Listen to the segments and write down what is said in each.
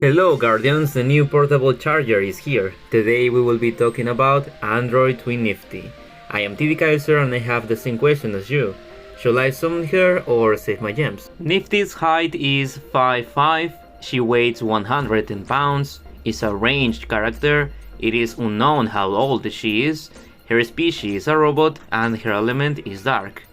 Hello Guardians, the new portable charger is here. Today we will be talking about Android Twin Nifty. I am TD Kaiser and I have the same question as you. Should I summon her or save my gems? Nifty's height is 5'5", she weighs 110 pounds, is a ranged character, it is unknown how old she is, her species is a robot and her element is dark.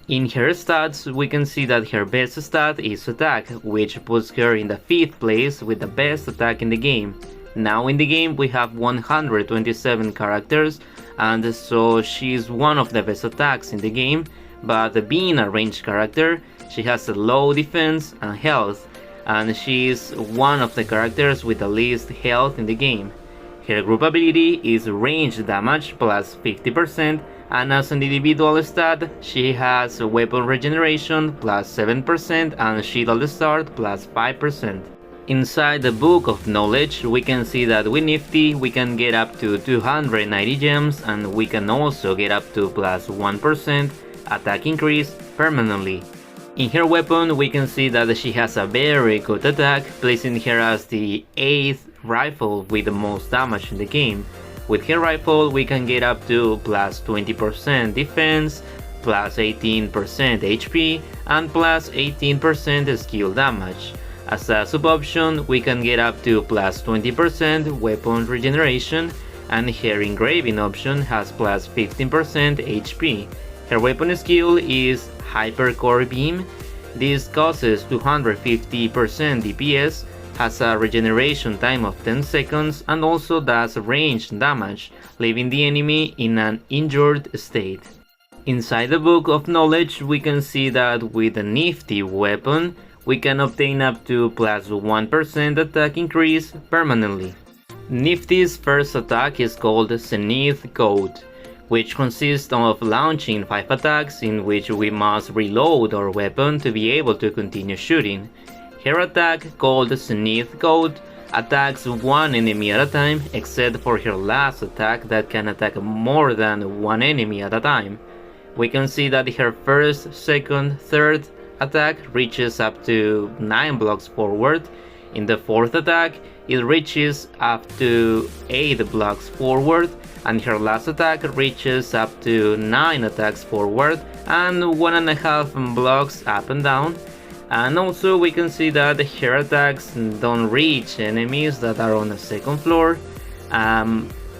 In her stats, we can see that her best stat is attack, which puts her in the 5th place with the best attack in the game. Now in the game we have 127 characters, and so she is one of the best attacks in the game, but being a ranged character, she has a low defense and health, and she is one of the characters with the least health in the game. Her group ability is range damage plus 50%, and as an individual stat, she has weapon regeneration plus 7% and shield at start plus 5%. Inside the book of knowledge, we can see that with Nifty we can get up to 290 gems, and we can also get up to plus 1% attack increase permanently. In her weapon we can see that she has a very good attack, placing her as the 8th rifle with the most damage in the game. With her rifle we can get up to plus 20% defense, plus 18% HP and plus 18% skill damage. As a sub option we can get up to plus 20% weapon regeneration, and her engraving option has plus 15% HP. Her weapon skill is Hypercore Beam. This causes 250% DPS, has a regeneration time of 10 seconds and also does range damage, leaving the enemy in an injured state. Inside the book of knowledge we can see that with a Nifty weapon we can obtain up to plus 1% attack increase permanently. Nifty's first attack is called Zenith Goat, which consists of launching 5 attacks in which we must reload our weapon to be able to continue shooting. Her attack, called Zenith Goat, attacks one enemy at a time, except for her last attack that can attack more than one enemy at a time. We can see that her first, second, third attack reaches up to 9 blocks forward. In the 4th attack, it reaches up to 8 blocks forward, and her last attack reaches up to 9 attacks forward and 1.5 blocks up and down. And also we can see that her attacks don't reach enemies that are on the 2nd floor,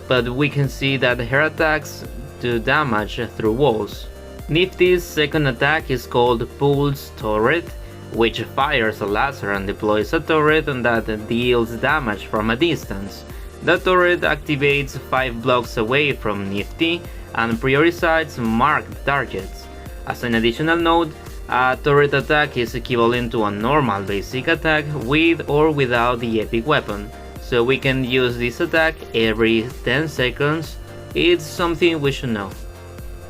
but we can see that her attacks do damage through walls. Nifty's second attack is called Pulse Turret, which fires a laser and deploys a turret that deals damage from a distance. The turret activates 5 blocks away from Nifty and prioritizes marked targets. As an additional note, a turret attack is equivalent to a normal basic attack with or without the epic weapon, so we can use this attack every 10 seconds. It's something we should know.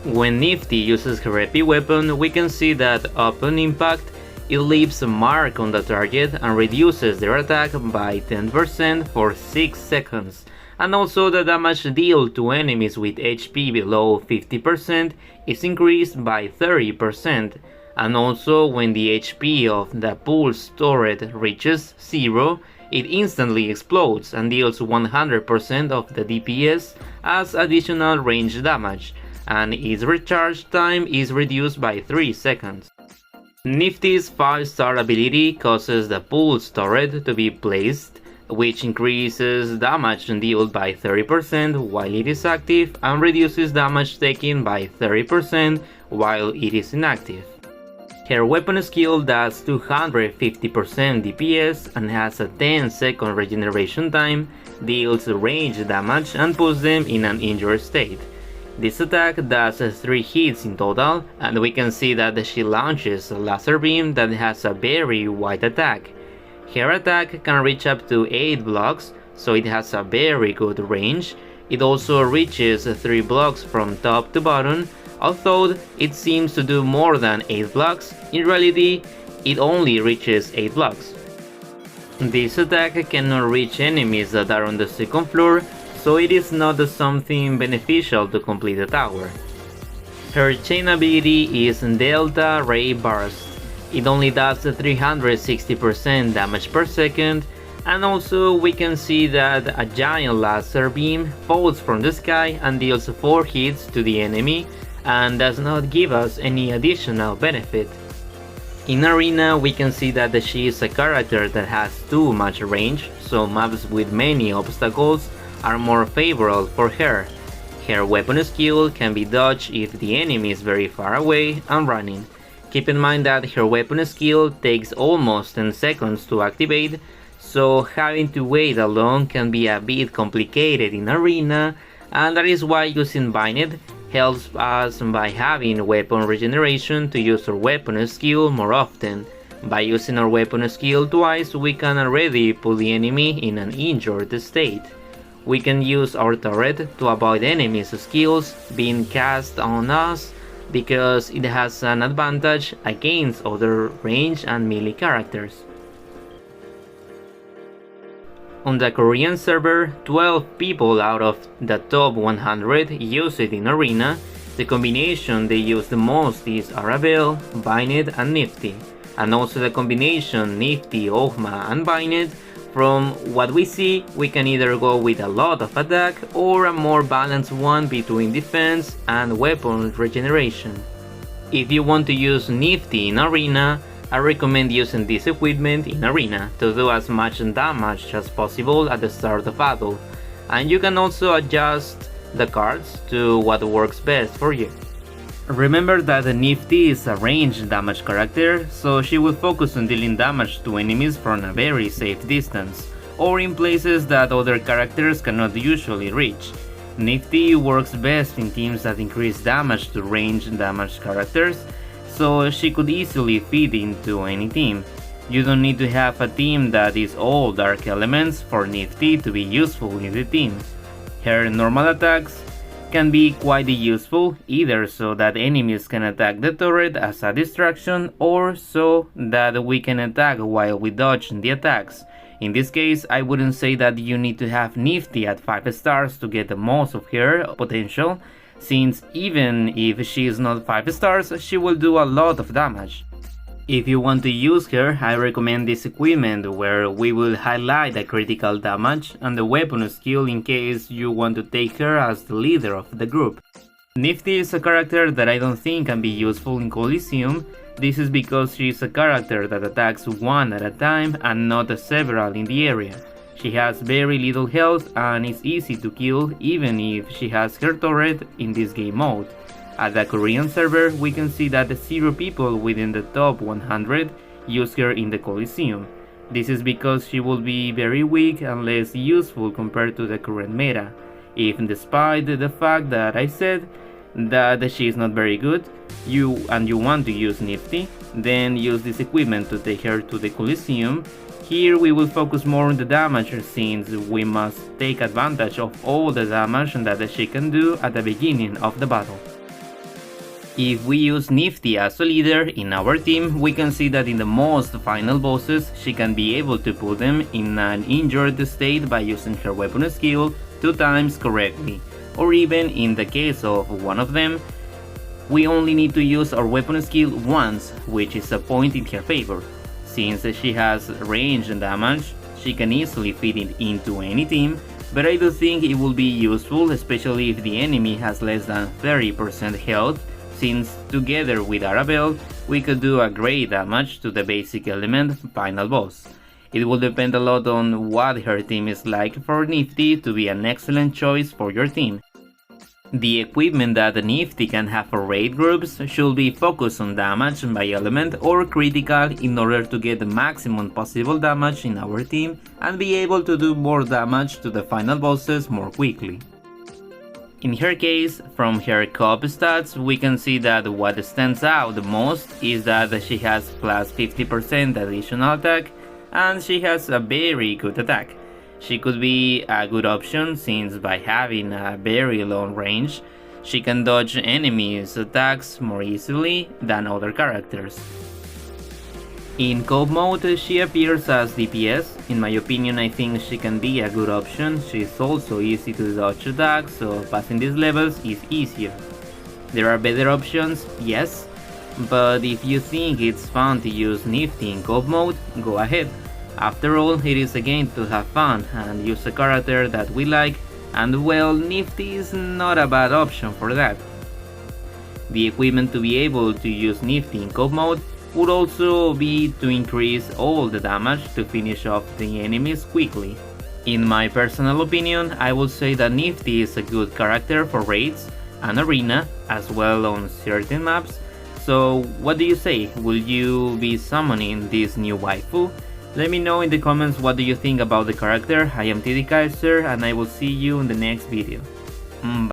When Nifty uses her epic weapon, we can see that upon impact, it leaves a mark on the target and reduces their attack by 10% for 6 seconds, and also the damage dealt to enemies with HP below 50% is increased by 30%. And also when the HP of the pulse turret reaches 0, it instantly explodes and deals 100% of the DPS as additional range damage, and its recharge time is reduced by 3 seconds. Nifty's 5-star ability causes the pulse turret to be placed, which increases damage dealt by 30% while it is active and reduces damage taken by 30% while it is inactive. Her weapon skill does 250% DPS and has a 10-second regeneration time, deals range damage and puts them in an injured state. This attack does 3 hits in total, and we can see that she launches a laser beam that has a very wide attack. Her attack can reach up to 8 blocks, so it has a very good range. It also reaches 3 blocks from top to bottom. Although it seems to do more than 8 blocks, in reality it only reaches 8 blocks. This attack cannot reach enemies that are on the 2nd floor, so it is not something beneficial to complete the tower. Her chain ability is Delta Ray Burst. It only does 360% damage per second And also we can see that a giant laser beam falls from the sky and deals 4 hits to the enemy and does not give us any additional benefit. In Arena we can see that she is a character that has too much range, so maps with many obstacles are more favorable for her. Her weapon skill can be dodged if the enemy is very far away and running. Keep in mind that her weapon skill takes almost 10 seconds to activate, so having to wait alone can be a bit complicated in Arena, and that is why using Bind helps us by having weapon regeneration to use our weapon skill more often. By using our weapon skill twice, we can already put the enemy in an injured state. We can use our turret to avoid enemies' skills being cast on us because it has an advantage against other range and melee characters. On the Korean server, 12 people out of the top 100 use it in Arena. The combination they use the most is Arabelle, Bind and Nifty, and also the combination Nifty, Ohma and Bind. From what we see, we can either go with a lot of attack or a more balanced one between defense and weapon regeneration. If you want to use Nifty in Arena, I recommend using this equipment in Arena to do as much damage as possible at the start of battle, and you can also adjust the cards to what works best for you. Remember that the Nifty is a ranged damage character, so she will focus on dealing damage to enemies from a very safe distance, or in places that other characters cannot usually reach. Nifty works best in teams that increase damage to ranged damage characters, so she could easily fit into any team. You don't need to have a team that is all dark elements for Nifty to be useful in the team. Her normal attacks can be quite useful, either so that enemies can attack the turret as a distraction or so that we can attack while we dodge the attacks. In this case, I wouldn't say that you need to have Nifty at 5 stars to get the most of her potential, since even if she is not 5 stars, she will do a lot of damage. If you want to use her, I recommend this equipment where we will highlight the critical damage and the weapon skill in case you want to take her as the leader of the group. Nifty is a character that I don't think can be useful in Colosseum. This is because she is a character that attacks one at a time and not several in the area. She has very little health and is easy to kill even if she has her turret in this game mode. At the Korean server, we can see that 0 people within the top 100 use her in the Colosseum. This is because she will be very weak and less useful compared to the current meta. If despite the fact that I said that she is not very good, you want to use Nifty, then use this equipment to take her to the Colosseum. Here we will focus more on the damage since we must take advantage of all the damage that she can do at the beginning of the battle. If we use Nifty as a leader in our team, we can see that in the most final bosses she can be able to put them in an injured state by using her weapon skill 2 times correctly, or even in the case of one of them, we only need to use our weapon skill once, which is a point in her favor. Since she has range and damage, she can easily fit it into any team, but I do think it will be useful, especially if the enemy has less than 30% health, since together with Arabelle, we could do a great damage to the basic element final boss. It will depend a lot on what her team is like for Nifty to be an excellent choice for your team. The equipment that Nifty can have for raid groups should be focused on damage by element or critical in order to get the maximum possible damage in our team and be able to do more damage to the final bosses more quickly. In her case, from her co-op stats, we can see that what stands out the most is that she has plus 50% additional attack and she has a very good attack. She could be a good option since by having a very long range, she can dodge enemies' attacks more easily than other characters. In co-op mode, she appears as DPS. In my opinion, I think she can be a good option. She is also easy to dodge attacks, so passing these levels is easier. There are better options, yes, but if you think it's fun to use Nifty in co-op mode, go ahead. After all, it is a game to have fun and use a character that we like, and well, Nifty is not a bad option for that. The equipment to be able to use Nifty in COOP mode would also be to increase all the damage to finish off the enemies quickly. In my personal opinion, I would say that Nifty is a good character for raids and arena, as well on certain maps. So what do you say? Will you be summoning this new waifu? Let me know in the comments what do you think about the character. I am TD Kaiser and I will see you in the next video. Bye.